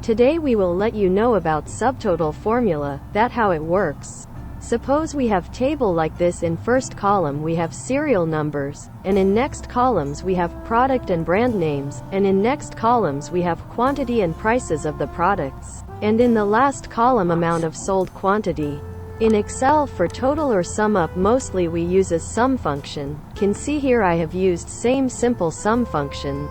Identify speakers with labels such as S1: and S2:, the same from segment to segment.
S1: Today we will let you know about subtotal formula, that how it works. Suppose we have table like this. In first column we have serial numbers, and in next columns we have product and brand names, and in next columns we have quantity and prices of the products, and in the last column amount of sold quantity. In Excel, for total or sum up, mostly we use a sum function. Can see here I have used same simple sum function.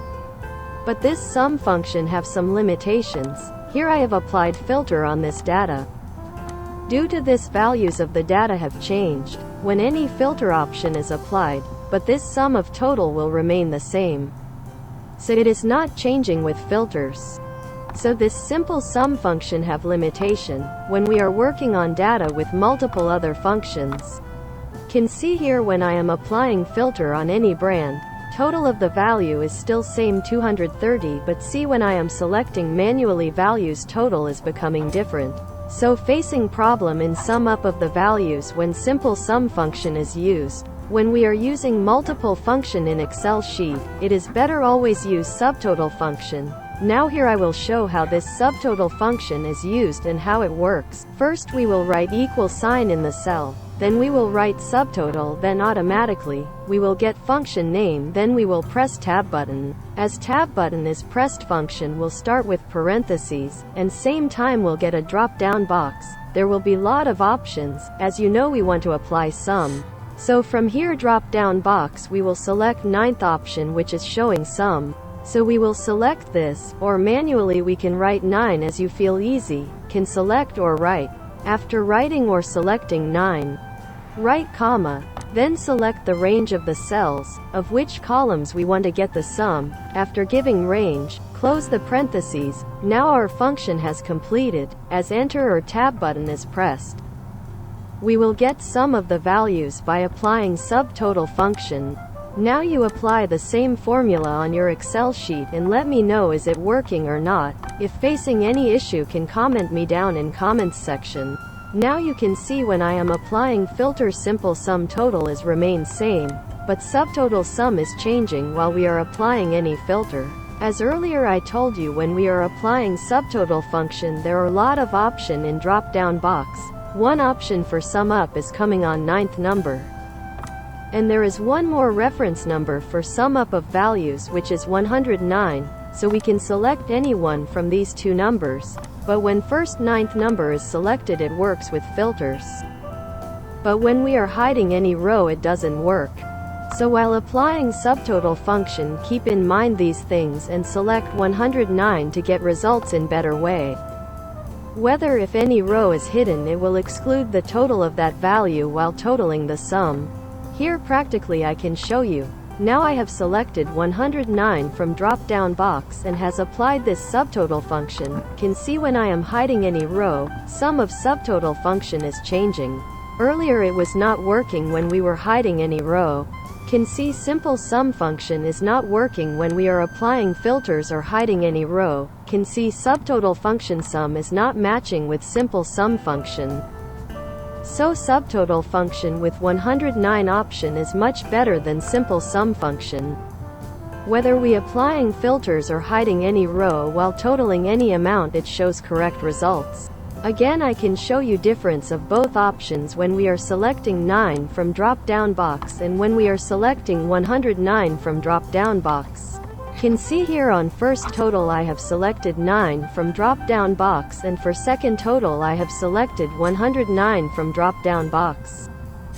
S1: But this sum function have some limitations. Here I have applied filter on this data. Due to this, values of the data have changed when any filter option is applied, but this sum of total will remain the same. So it is not changing with filters. So this simple sum function have limitation when we are working on data with multiple other functions. Can see here when I am applying filter on any brand, total of the value is still same 230, but see when I am selecting manually, values total is becoming different. So facing problem in sum up of the values when simple sum function is used. When we are using multiple function in Excel sheet, it is better always use subtotal function. Now here I will show how this subtotal function is used and how it works. First we will write equal sign in the cell. Then we will write subtotal, then automatically we will get function name, then we will press tab button. As tab button is pressed, function will start with parentheses, and same time we'll get a drop down box. There will be lot of options. As you know, we want to apply sum. So from here drop down box we will select ninth option, which is showing sum. So we will select this, or manually we can write 9 as you feel easy, can select or write. After writing or selecting 9, write comma, then select the range of the cells, of which columns we want to get the sum. After giving range, close the parentheses. Now our function has completed, as enter or tab button is pressed. We will get sum of the values by applying subtotal function. Now you apply the same formula on your Excel sheet and let me know is it working or not. If facing any issue, can comment me down in comments section. Now you can see when I am applying filter, simple sum total is remain same, but subtotal sum is changing while we are applying any filter. As earlier I told you, when we are applying subtotal function there are a lot of option in drop down box. One option for sum up is coming on 9th number. And there is one more reference number for sum up of values, which is 109, so we can select any one from these two numbers. But when first 9th number is selected it works with filters. But when we are hiding any row it doesn't work. So while applying subtotal function, keep in mind these things and select 109 to get results in better way. Whether if any row is hidden it will exclude the total of that value while totaling the sum. Here practically I can show you. Now I have selected 109 from drop down box and has applied this subtotal function. Can see when I am hiding any row, sum of subtotal function is changing. Earlier it was not working when we were hiding any row. Can see simple sum function is not working when we are applying filters or hiding any row. Can see subtotal function sum is not matching with simple sum function. So subtotal function with 109 option is much better than simple sum function. Whether we applying filters or hiding any row while totaling any amount, it shows correct results. Again I can show you difference of both options when we are selecting 9 from drop down box and when we are selecting 109 from drop down box. Can see here on first total I have selected 9 from drop down box, and for second total I have selected 109 from drop down box.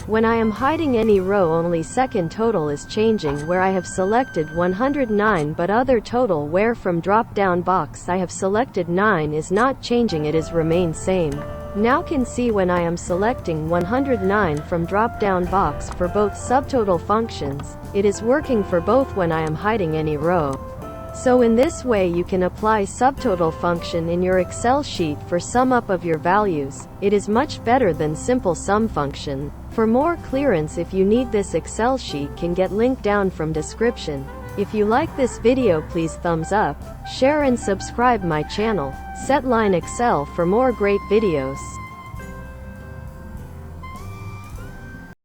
S1: When I am hiding any row only second total is changing, where I have selected 109, but other total where from drop down box I have selected 9 is not changing, it is remain same. Now can see when I am selecting 109 from drop down box for both subtotal functions, it is working for both when I am hiding any row. So in this way you can apply subtotal function in your Excel sheet for sum up of your values. It is much better than simple sum function. For more clearance, if you need this Excel sheet, can get link down from description. If you like this video, please thumbs up, share and subscribe my channel, Setline Excel, for more great videos.